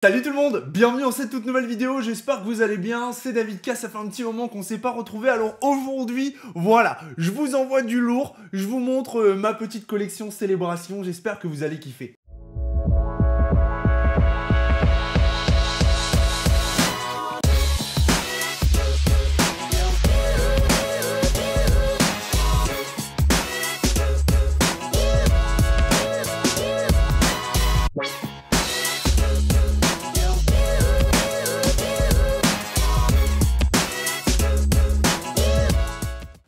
Salut tout le monde, bienvenue dans cette toute nouvelle vidéo, j'espère que vous allez bien, c'est David K, ça fait un petit moment qu'on ne s'est pas retrouvé, alors aujourd'hui, voilà, je vous envoie du lourd, je vous montre ma petite collection Célébration, j'espère que vous allez kiffer.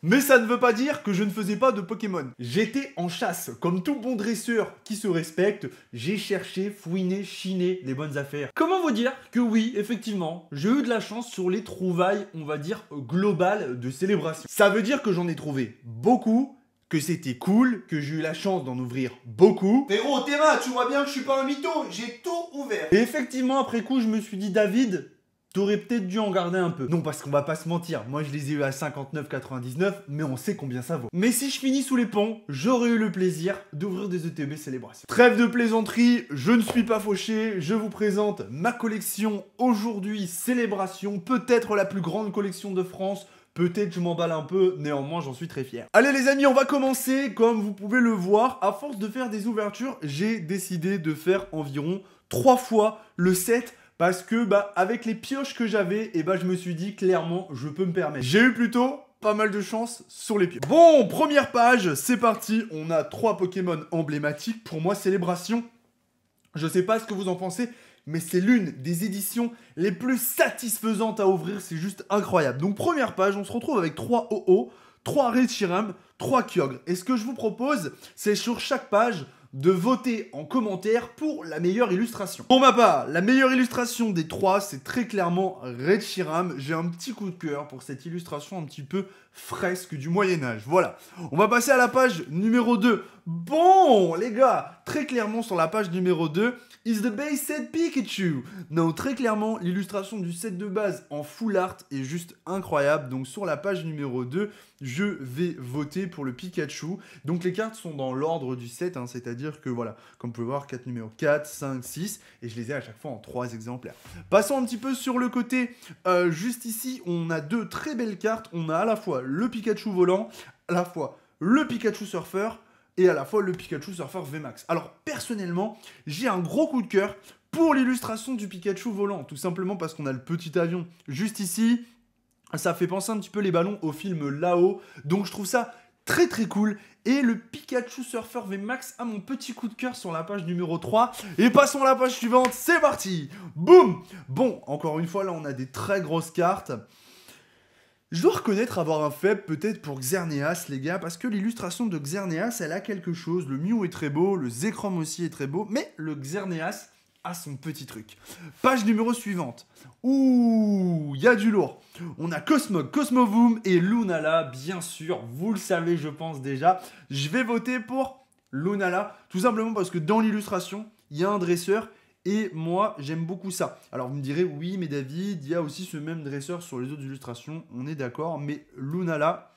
Mais ça ne veut pas dire que je ne faisais pas de Pokémon. J'étais en chasse. Comme tout bon dresseur qui se respecte, j'ai cherché, fouiné, chiné les bonnes affaires. Comment vous dire que oui, effectivement, j'ai eu de la chance sur les trouvailles, on va dire, globales de Célébration. Ça veut dire que j'en ai trouvé beaucoup, que c'était cool, que j'ai eu la chance d'en ouvrir beaucoup. Frérot, Théma, tu vois bien que je suis pas un mytho, j'ai tout ouvert. Et effectivement, après coup, je me suis dit, David, t'aurais peut-être dû en garder un peu. Non, parce qu'on va pas se mentir, moi je les ai eu à 59,99, mais on sait combien ça vaut. Mais si je finis sous les ponts, j'aurais eu le plaisir d'ouvrir des ETB Célébration. Trêve de plaisanterie, je ne suis pas fauché, je vous présente ma collection aujourd'hui Célébration, peut-être la plus grande collection de France. Peut-être je m'emballe un peu, néanmoins j'en suis très fier. Allez les amis, on va commencer. Comme vous pouvez le voir, à force de faire des ouvertures, j'ai décidé de faire environ 3 fois le set. Parce que, avec les pioches que j'avais, je me suis dit, clairement, je peux me permettre. J'ai eu plutôt pas mal de chance sur les pioches. Bon, première page, c'est parti. On a 3 Pokémon emblématiques. Pour moi, Célébration, je sais pas ce que vous en pensez, mais c'est l'une des éditions les plus satisfaisantes à ouvrir. C'est juste incroyable. Donc, première page, on se retrouve avec 3 OO, 3 Reshiram, 3 Kyogre. Et ce que je vous propose, c'est sur chaque page de voter en commentaire pour la meilleure illustration. Pour ma part, la meilleure illustration des 3, c'est très clairement Reshiram. J'ai un petit coup de cœur pour cette illustration un petit peu fresque du Moyen-Âge. Voilà. On va passer à la page numéro 2. Bon, les gars, très clairement sur la page numéro 2, is the base set Pikachu. Non, très clairement, l'illustration du set de base en full art est juste incroyable. Donc sur la page numéro 2, je vais voter pour le Pikachu. Donc les cartes sont dans l'ordre du set, hein, c'est-à-dire que voilà, comme vous pouvez voir, carte numéro 4, 5, 6, et je les ai à chaque fois en 3 exemplaires. Passons un petit peu sur le côté, juste ici, on a 2 très belles cartes. On a à la fois le Pikachu volant, à la fois le Pikachu surfeur, et à la fois le Pikachu Surfer VMAX. Alors personnellement, j'ai un gros coup de cœur pour l'illustration du Pikachu volant, tout simplement parce qu'on a le petit avion juste ici. Ça fait penser un petit peu les ballons au film Là-haut, donc je trouve ça très très cool. Et le Pikachu Surfer VMAX a mon petit coup de cœur sur la page numéro 3. Et passons à la page suivante, c'est parti. Boum. Bon, encore une fois, là on a des très grosses cartes. Je dois reconnaître avoir un faible peut-être pour Xerneas, les gars, parce que l'illustration de Xerneas, elle a quelque chose. Le Mew est très beau, le Zekrom aussi est très beau, mais le Xerneas a son petit truc. Page numéro suivante. Ouh, il y a du lourd. On a Cosmog, Cosmovoom et Lunala, bien sûr, vous le savez, je pense déjà. Je vais voter pour Lunala, tout simplement parce que dans l'illustration, il y a un dresseur. Et moi, j'aime beaucoup ça. Alors, vous me direz, oui, mais David, il y a aussi ce même dresseur sur les autres illustrations. On est d'accord, mais Lunala,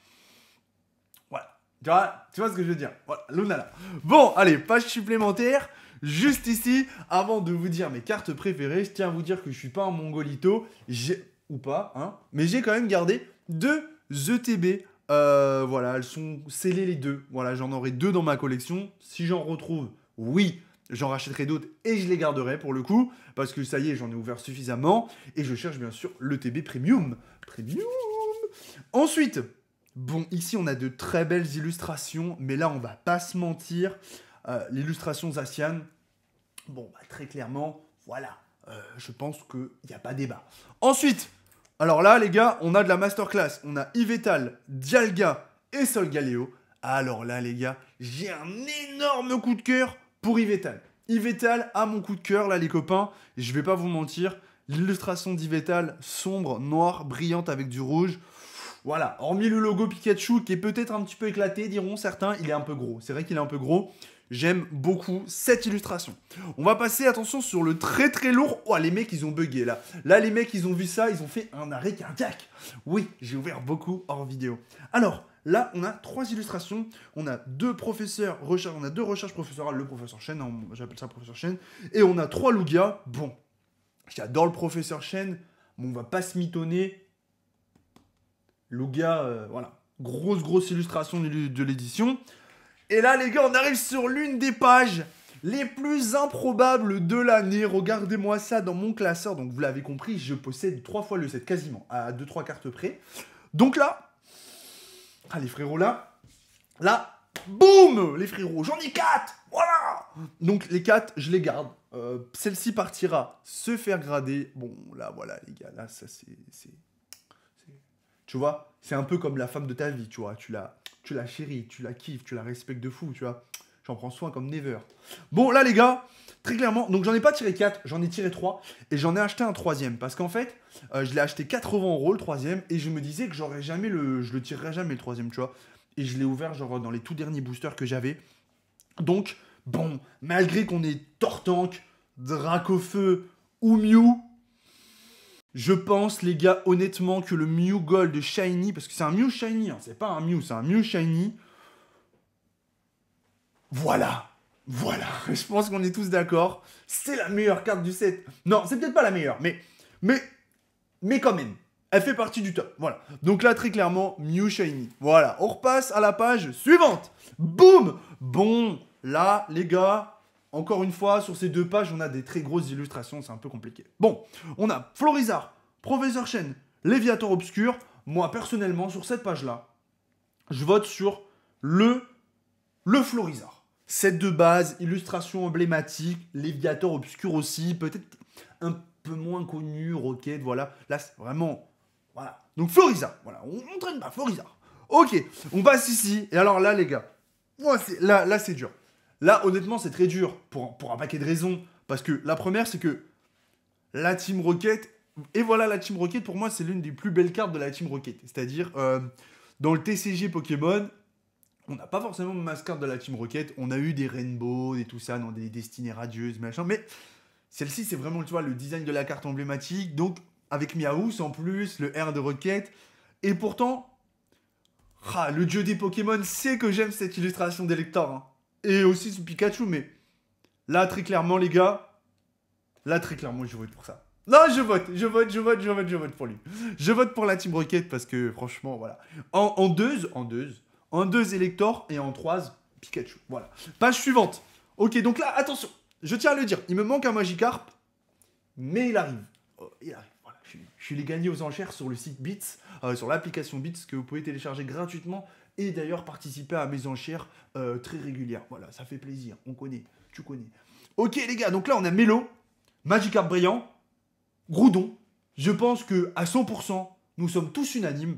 voilà. Tu vois ce que je veux dire? Voilà, Lunala. Bon, allez, page supplémentaire. Juste ici, avant de vous dire mes cartes préférées, je tiens à vous dire que je suis pas un mongolito, ou pas, hein, mais j'ai quand même gardé 2 ETB. Voilà, elles sont scellées les 2. Voilà, j'en aurai 2 dans ma collection. Si j'en retrouve, oui, j'en rachèterai d'autres et je les garderai pour le coup, parce que ça y est, j'en ai ouvert suffisamment. Et je cherche bien sûr l'ETB Premium. Ensuite, bon, ici on a de très belles illustrations, mais là on va pas se mentir. L'illustration Zacian, bon, très clairement, voilà, je pense qu'il n'y a pas débat. Ensuite, alors là les gars, on a de la masterclass. On a Yveltal, Dialga et Solgaleo. Alors là les gars, j'ai un énorme coup de cœur pour Yveltal. Yveltal a mon coup de cœur, là les copains, je vais pas vous mentir, l'illustration d'Yveltal sombre, noire, brillante avec du rouge, voilà, hormis le logo Pikachu qui est peut-être un petit peu éclaté, diront certains, il est un peu gros, c'est vrai qu'il est un peu gros, j'aime beaucoup cette illustration. On va passer, attention, sur le très très lourd, oh les mecs ils ont bugué là, les mecs ils ont vu ça, ils ont fait un arrêt cardiaque, oui, j'ai ouvert beaucoup hors vidéo. Alors, là, on a 3 illustrations. On a 2 professeurs recherches, on a 2 recherches professorales, le professeur Chen, hein, j'appelle ça professeur Chen, et on a 3 Lugia. Bon, J'adore le professeur Chen. Bon, on va pas se mitonner. Le gars, voilà. Grosse illustration de l'édition. Et là, les gars, on arrive sur l'une des pages les plus improbables de l'année. Regardez-moi ça dans mon classeur. Donc, vous l'avez compris, je possède 3 fois le set, quasiment, à 2-3 cartes près. Donc là, les frérots, là, boum, les frérots, j'en ai 4. Voilà. Donc, les 4, je les garde. Celle-ci partira se faire grader. Bon, là, voilà, les gars, là, ça, c'est... Tu vois, c'est un peu comme la femme de ta vie, tu vois. Tu la chéris, tu la kiffes, tu la respectes de fou, tu vois. J'en prends soin comme never. Bon, là, les gars, très clairement, donc j'en ai pas tiré 4, j'en ai tiré 3. Et j'en ai acheté un 3e. Parce qu'en fait, je l'ai acheté 80 € le 3e. Et je me disais que je le tirerais jamais le 3e, tu vois. Et je l'ai ouvert, genre, dans les tout derniers boosters que j'avais. Donc, bon, malgré qu'on ait Tortank, Dracofeu ou Mew, je pense, les gars, honnêtement, que le Mew Gold Shiny, parce que c'est un Mew Shiny, hein, c'est pas un Mew, c'est un Mew Shiny. Voilà. Je pense qu'on est tous d'accord. C'est la meilleure carte du set. Non, c'est peut-être pas la meilleure, mais quand même. Elle fait partie du top. Voilà. Donc là, très clairement, Mew Shiny. Voilà. On repasse à la page suivante. Boum. Bon, là, les gars, encore une fois, sur ces 2 pages, on a des très grosses illustrations. C'est un peu compliqué. Bon, on a Florizard, Professeur Chen, Léviator Obscur. Moi, personnellement, sur cette page-là, je vote sur le Florizard. Set de base, illustration emblématique, Léviator Obscur aussi, peut-être un peu moins connu, Rocket, voilà. Là, c'est vraiment... Voilà. Donc, Florizard, voilà. On traîne pas, Florizard. Ok, on passe ici. Et alors là, les gars, là c'est dur. Là, honnêtement, c'est très dur pour un paquet de raisons. Parce que la première, c'est que la Team Rocket... Et voilà, la Team Rocket, pour moi, c'est l'une des plus belles cartes de la Team Rocket. C'est-à-dire, dans le TCG Pokémon... On n'a pas forcément de mascarte de la Team Rocket. On a eu des Rainbow et tout ça dans des destinées radieuses, machin. Mais celle-ci, c'est vraiment, tu vois, le design de la carte emblématique. Donc, avec Miaous en plus, le R de Rocket. Et pourtant, le dieu des Pokémon sait que j'aime cette illustration d'Elector. Hein. Et aussi ce Pikachu, mais là, très clairement, les gars, je vote pour ça. Non, je vote pour lui. Je vote pour la Team Rocket parce que, franchement, voilà. En deux Elector et en 3 Pikachu. Voilà. Page suivante. Ok, donc là, attention. Je tiens à le dire. Il me manque un Magikarp. Mais il arrive. Oh, il arrive. Voilà. Je l'ai gagné aux enchères sur le site Beats. Sur l'application Beats que vous pouvez télécharger gratuitement. Et d'ailleurs participer à mes enchères très régulières. Voilà, ça fait plaisir. On connaît. Tu connais. Ok, les gars. Donc là, on a Mélo. Magikarp brillant. Groudon. Je pense que à 100%, nous sommes tous unanimes.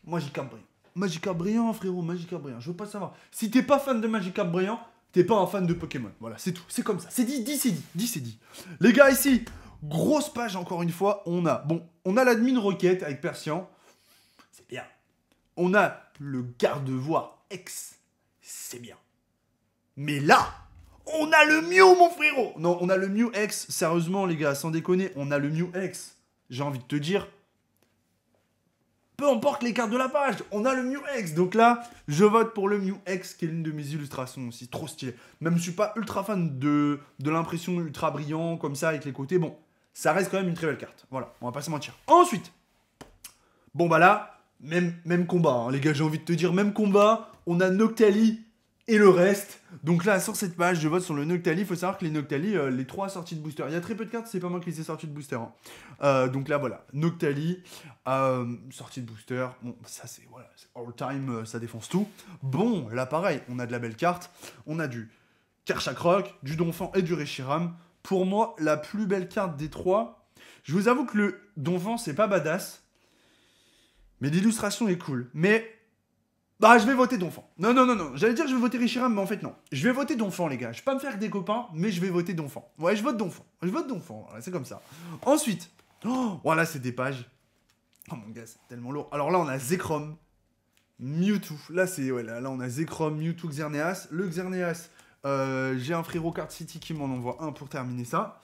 Magikarp brillant. Magikarp brillant, frérot, Magikarp brillant. Je veux pas savoir. Si t'es pas fan de Magikarp brillant, t'es pas un fan de Pokémon. Voilà, c'est tout. C'est comme ça. C'est dit, c'est dit. Les gars, ici, grosse page encore une fois. On a l'admin Rocket avec Persian. C'est bien. On a le garde-voix X. C'est bien. Mais là, on a le Mew, mon frérot. Non, on a le Mew X. Sérieusement, les gars, sans déconner, on a le Mew X. J'ai envie de te dire... Peu importe les cartes de la page, on a le Mew X. Donc là, je vote pour le Mew X, qui est l'une de mes illustrations aussi. Trop stylé. Même si je suis pas ultra fan de l'impression ultra brillant, comme ça, avec les côtés. Bon, ça reste quand même une très belle carte. Voilà, on va pas se mentir. Ensuite, bon bah là, même combat, hein, les gars, j'ai envie de te dire, même combat. On a Noctali et le reste. Donc là, sur cette page, je vote sur le Noctali. Il faut savoir que les Noctali, les 3 sorties de booster. Il y a très peu de cartes, c'est pas moi qui les ai sorties de booster. Hein. Donc là, voilà. Noctali, sortie de booster. Bon, ça, c'est voilà, all time, ça défonce tout. Bon, là, pareil, on a de la belle carte. On a du Kershak-Rock, du Donphan et du Reshiram. Pour moi, la plus belle carte des 3. Je vous avoue que le Donphan, c'est pas badass. Mais l'illustration est cool. Mais... bah, je vais voter Donphan. Non. J'allais dire que je vais voter Reshiram, mais en fait, non. Je vais voter Donphan, les gars. Je vais pas me faire des copains, mais je vais voter Donphan. Ouais, je vote Donphan. Voilà, c'est comme ça. Ensuite, voilà, c'est des pages. Oh mon gars, c'est tellement lourd. Alors là, on a Zekrom, Mewtwo. Là, on a Zekrom, Mewtwo, Xerneas. Le Xerneas, j'ai un frérot Card City qui m'en envoie un pour terminer ça.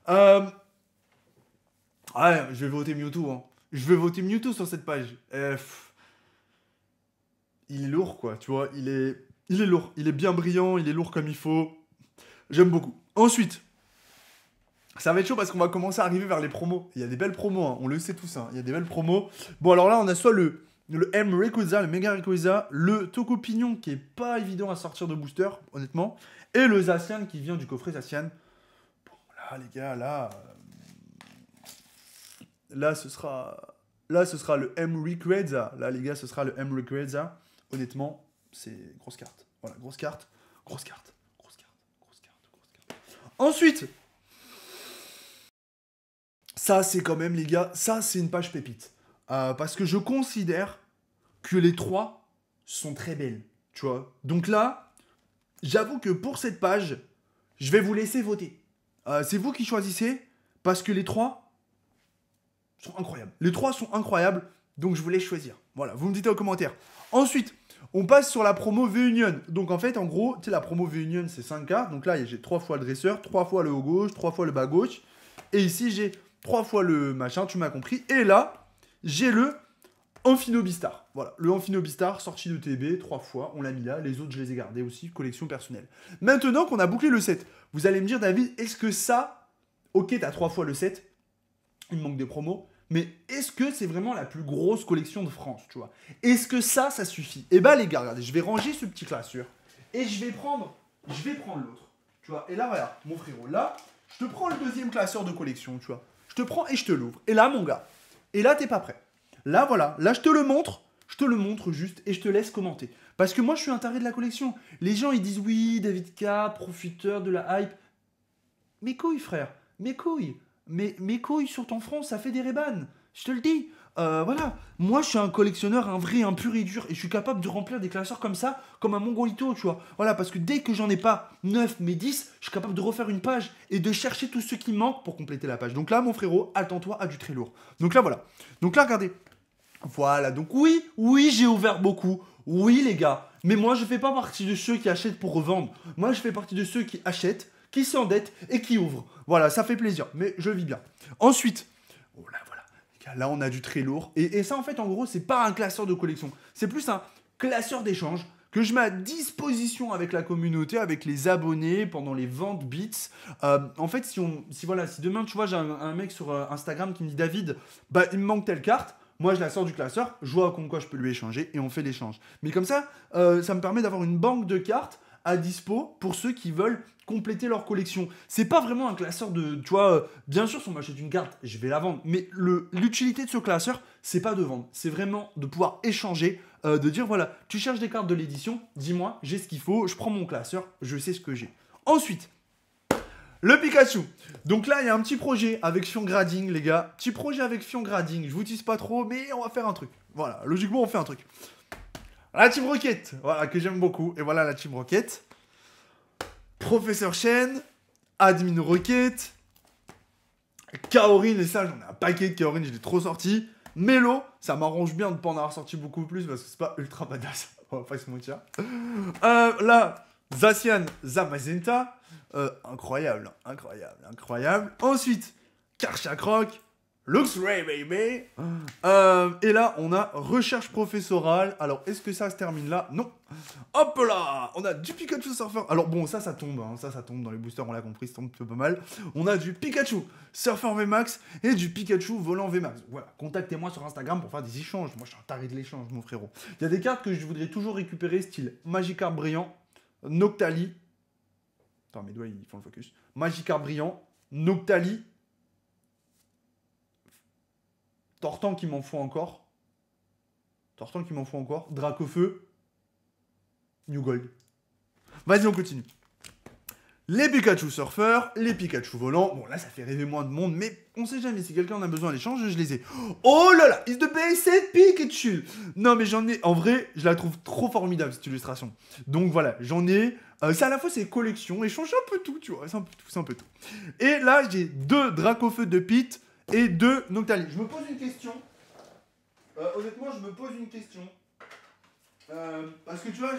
Ouais, je vais voter Mewtwo. Hein. Je vais voter Mewtwo sur cette page. Il est lourd, quoi, tu vois, il est lourd, il est bien brillant, il est lourd comme il faut. J'aime beaucoup. Ensuite, Ça va être chaud parce qu'on va commencer à arriver vers les promos. Il y a des belles promos, hein, on le sait tous. Hein. Il y a des belles promos. Bon, alors là, on a soit le M Rayquaza, le Mega Rayquaza, le Toco Pignon qui est pas évident à sortir de booster, honnêtement, et le Zacian qui vient du coffret Zacian. Bon, là, les gars, là, ce sera le M Rayquaza. Là, les gars, ce sera le M Rayquaza. Honnêtement, c'est grosse carte. Voilà, grosse carte, grosse carte, grosse carte, grosse carte, grosse carte. Ensuite. Ça, c'est quand même, les gars, ça, c'est une page pépite. Parce que je considère que les trois sont très belles, tu vois. Donc là, j'avoue que pour cette page, je vais vous laisser voter. C'est vous qui choisissez, parce que les trois sont incroyables. Les trois sont incroyables, donc je vous laisse choisir. Voilà, vous me dites en commentaire. Ensuite, on passe sur la promo V-Union. Donc en fait, en gros, tu sais, la promo V-Union, c'est 5 cartes. Donc là, j'ai 3 fois le dresseur, 3 fois le haut gauche, 3 fois le bas gauche. Et ici, j'ai 3 fois le machin, tu m'as compris. Et là, j'ai le Amphinobistar. Voilà, le Amphinobistar sorti de TB 3 fois, on l'a mis là. Les autres, je les ai gardés aussi, collection personnelle. Maintenant qu'on a bouclé le set, vous allez me dire, David, est-ce que ça... Ok, t'as 3 fois le set, il me manque des promos, mais est-ce que c'est vraiment la plus grosse collection de France, tu vois? Est-ce que ça suffit? Eh ben les gars, regardez, je vais ranger ce petit classeur, et je vais prendre l'autre, tu vois. Et là, voilà, mon frérot, là, je te prends le deuxième classeur de collection, tu vois. Je te prends et je te l'ouvre. Et là, mon gars, et là, t'es pas prêt. Là, voilà, là, je te le montre juste, et je te laisse commenter. Parce que moi, je suis un taré de la collection. Les gens, ils disent, oui, David K, profiteur de la hype. Mes couilles, frère, mes couilles. Mes couilles sur ton front, ça fait des Ray-Ban. Je te le dis. Voilà. Moi, je suis un collectionneur, un vrai, un pur et dur. Et je suis capable de remplir des classeurs comme ça, comme un mongolito, tu vois. Voilà, parce que dès que j'en ai pas 9, mais 10, je suis capable de refaire une page et de chercher tout ce qui manque pour compléter la page. Donc là, mon frérot, attends-toi à du très lourd. Donc là, voilà. Donc là, regardez. Voilà. Donc oui, j'ai ouvert beaucoup. Oui, les gars. Mais moi, je fais pas partie de ceux qui achètent pour revendre. Moi, je fais partie de ceux qui achètent, qui s'endettent et qui ouvrent. Voilà, ça fait plaisir, mais je vis bien. Ensuite, oh là, voilà. Là, on a du très lourd. Et ça, en fait, en gros, c'est pas un classeur de collection. C'est plus un classeur d'échange que je mets à disposition avec la communauté, avec les abonnés, pendant les ventes bits. En fait, si demain, tu vois, j'ai un mec sur Instagram qui me dit, David, bah, il me manque telle carte. Moi, je la sors du classeur, je vois comme quoi je peux lui échanger et on fait l'échange. Mais comme ça, ça me permet d'avoir une banque de cartes à dispo pour ceux qui veulent compléter leur collection. C'est pas vraiment un classeur de... Tu vois, bien sûr, si on m'achète une carte, je vais la vendre. Mais l'utilité de ce classeur, c'est pas de vendre. C'est vraiment de pouvoir échanger, de dire, voilà, tu cherches des cartes de l'édition, dis-moi, j'ai ce qu'il faut, je prends mon classeur, je sais ce que j'ai. Ensuite, le Pikachu. Donc là, il y a un petit projet avec Fion Grading, les gars. Petit projet avec Fion Grading. Je vous tease pas trop, mais on va faire un truc. Voilà, logiquement, on fait un truc. La Team Rocket, voilà, que j'aime beaucoup. Et voilà la Team Rocket. Professeur Chen, Admin Rocket, Kaorin, et ça, j'en ai un paquet de Kaorin, je l'ai trop sorti. Melo, ça m'arrange bien de ne pas en avoir sorti beaucoup plus parce que c'est pas ultra badass. On va pas se mentir. Là, Zacian, Zamazenta. Incroyable, incroyable, incroyable. Ensuite, Karchakroc, Luxray baby. Et là, on a recherche professorale. Alors, est-ce que ça se termine là? Non. Hop là, on a du Pikachu Surfer. Alors bon, ça tombe, hein. Ça tombe dans les boosters, on l'a compris, ça tombe pas mal. On a du Pikachu Surfer VMAX et du Pikachu Volant VMAX. Voilà, contactez-moi sur Instagram pour faire des échanges. Moi, je suis un taré de l'échange, mon frérot. Il y a des cartes que je voudrais toujours récupérer, style Magikarp Brillant, Noctali. Attends, mes doigts, ils font le focus. Magikarp Brillant, Noctali, Tortan qui m'en faut encore. Dracofeu. New Gold. Vas-y, on continue. Les Pikachu Surfer, les Pikachu Volants. Bon, là, ça fait rêver moins de monde, mais on sait jamais. Si quelqu'un en a besoin d'échange, je les ai. Oh là là, is the base Pikachu. Non, mais j'en ai... En vrai, je la trouve trop formidable, cette illustration. Donc voilà, j'en ai... c'est à la fois, c'est collection, échange un peu tout, tu vois. C'est un peu tout. Et là, j'ai 2 Dracofeu de Pit et 2 Noctali. Je me pose une question. Honnêtement, je me pose une question. Parce que tu vois...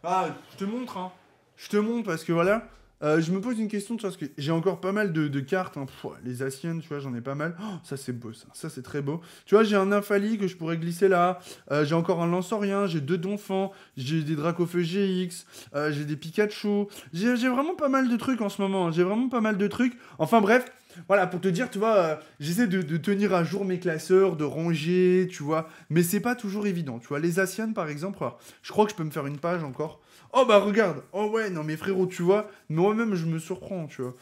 je te montre, hein. Je te montre parce que voilà. Je me pose une question, tu vois, parce que j'ai encore pas mal de cartes, hein. Pff, les Asiennes, tu vois, j'en ai pas mal. Oh, ça c'est beau, ça c'est très beau. Tu vois, j'ai un Nymphali que je pourrais glisser là, j'ai encore un Lanceurien, j'ai 2 Donphans, j'ai des Dracofeu GX, j'ai des Pikachu, j'ai vraiment pas mal de trucs en ce moment, hein. J'ai vraiment pas mal de trucs. Enfin bref, voilà, pour te dire, tu vois, j'essaie de tenir à jour mes classeurs, de ranger, tu vois, mais c'est pas toujours évident, tu vois. Les Asiennes, par exemple, alors, je crois que je peux me faire une page encore. Oh bah regarde, oh ouais, non mais frérot, tu vois, moi-même je me surprends, tu vois.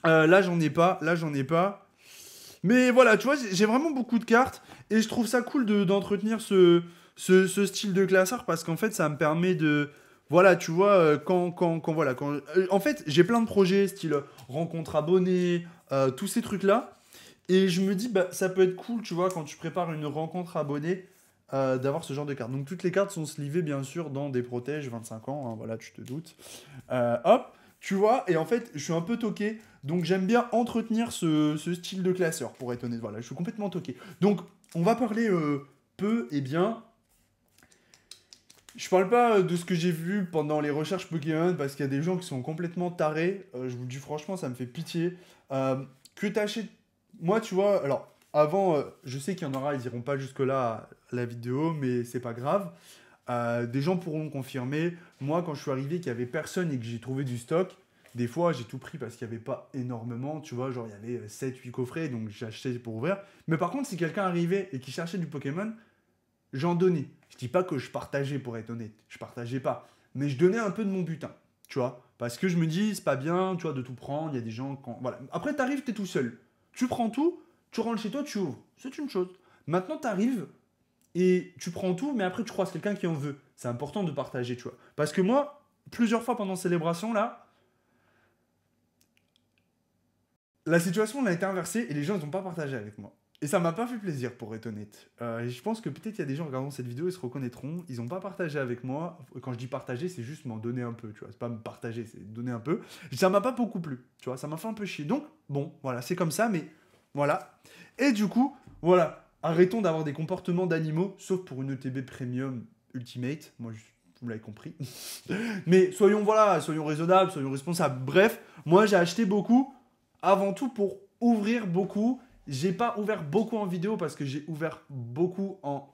Là j'en ai pas, là j'en ai pas. Mais voilà, tu vois, j'ai vraiment beaucoup de cartes et je trouve ça cool d'entretenir ce style de classeur parce qu'en fait ça me permet de... Voilà, tu vois, voilà, en fait, j'ai plein de projets, style rencontre abonnée, tous ces trucs-là. Et je me dis, bah, ça peut être cool, tu vois, quand tu prépares une rencontre abonnée, d'avoir ce genre de cartes. Donc toutes les cartes sont slivées, bien sûr, dans des protèges 25 ans, hein, voilà, tu te doutes. Hop, tu vois, et en fait, je suis un peu toqué, donc j'aime bien entretenir ce style de classeur, pour être honnête, voilà, je suis complètement toqué. Donc, on va parler peu et bien. Je parle pas de ce que j'ai vu pendant les recherches Pokémon, parce qu'il y a des gens qui sont complètement tarés, je vous le dis franchement, ça me fait pitié. Que t'achètes... Moi, tu vois, alors, avant, je sais qu'il y en aura, ils iront pas jusque-là à la vidéo, mais c'est pas grave. Des gens pourront confirmer. Moi, quand je suis arrivé, qu'il y avait personne et que j'ai trouvé du stock, des fois, j'ai tout pris parce qu'il n'y avait pas énormément. Tu vois, genre, il y avait 7-8 coffrets, donc j'ai acheté pour ouvrir. Mais par contre, si quelqu'un arrivait et qui cherchait du Pokémon, j'en donnais. Je dis pas que je partageais, pour être honnête. Je partageais pas. Mais je donnais un peu de mon butin. Tu vois, parce que je me dis, c'est pas bien, tu vois, de tout prendre. Il y a des gens quand. Voilà. Après, t'arrives, t'es tout seul. Tu prends tout, tu rentres chez toi, tu ouvres. C'est une chose. Maintenant, t'arrives et tu prends tout, mais après, tu croises quelqu'un qui en veut. C'est important de partager, tu vois. Parce que moi, plusieurs fois pendant célébration, là, la situation a été inversée et les gens, ils n'ont pas partagé avec moi. Et ça m'a pas fait plaisir, pour être honnête. Et je pense que peut-être il y a des gens regardant cette vidéo, ils se reconnaîtront. Ils n'ont pas partagé avec moi. Quand je dis partager, c'est juste m'en donner un peu, tu vois. C'est pas me partager, c'est donner un peu. Ça m'a pas beaucoup plu, tu vois. Ça m'a fait un peu chier. Donc, bon, voilà, c'est comme ça, mais voilà. Et du coup, voilà. Arrêtons d'avoir des comportements d'animaux, sauf pour une ETB Premium Ultimate. Moi, vous l'avez compris. Mais soyons, voilà, soyons raisonnables, soyons responsables. Bref, moi, j'ai acheté beaucoup, avant tout pour ouvrir beaucoup. J'ai pas ouvert beaucoup en vidéo parce que j'ai ouvert beaucoup en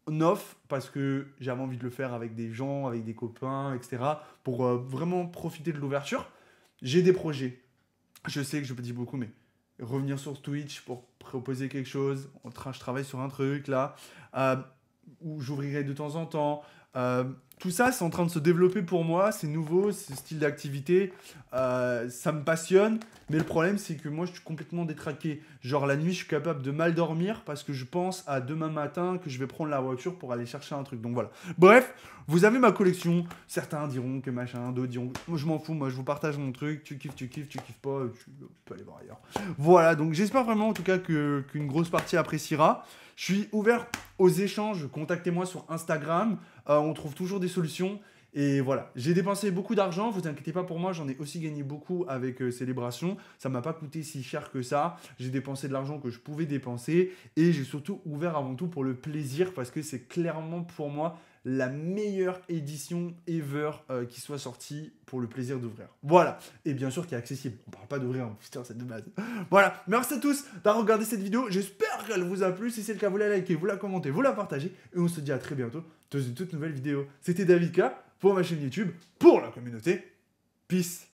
off parce que j'avais envie de le faire avec des gens, avec des copains, etc. pour vraiment profiter de l'ouverture. J'ai des projets. Je sais que je dis beaucoup, mais revenir sur Twitch pour proposer quelque chose. Je travaille sur un truc là où j'ouvrirai de temps en temps. Tout ça, c'est en train de se développer pour moi, c'est nouveau, ce style d'activité, ça me passionne, mais le problème, c'est que moi, je suis complètement détraqué. Genre, la nuit, je suis capable de mal dormir parce que je pense à demain matin que je vais prendre la voiture pour aller chercher un truc. Donc voilà. Bref, vous avez ma collection, certains diront que machin, d'autres diront... Moi, je m'en fous, moi, je vous partage mon truc, tu kiffes, tu kiffes pas, tu peux aller voir ailleurs. Voilà, donc j'espère vraiment, en tout cas, qu'une grosse partie appréciera. Je suis ouvert aux échanges, contactez-moi sur Instagram, on trouve toujours des solutions. Et voilà, j'ai dépensé beaucoup d'argent, vous inquiétez pas pour moi, j'en ai aussi gagné beaucoup avec Célébration. Ça m'a pas coûté si cher que ça, j'ai dépensé de l'argent que je pouvais dépenser et j'ai surtout ouvert avant tout pour le plaisir parce que c'est clairement pour moi la meilleure édition ever qui soit sortie pour le plaisir d'ouvrir. Voilà, et bien sûr qui est accessible, on parle pas d'ouvrir, putain c'est de base. Voilà, merci à tous d'avoir regardé cette vidéo, j'espère qu'elle vous a plu, si c'est le cas vous la likez, vous la commentez, vous la partagez et on se dit à très bientôt dans une toute nouvelle vidéo. C'était David K pour ma chaîne YouTube, pour la communauté. Peace.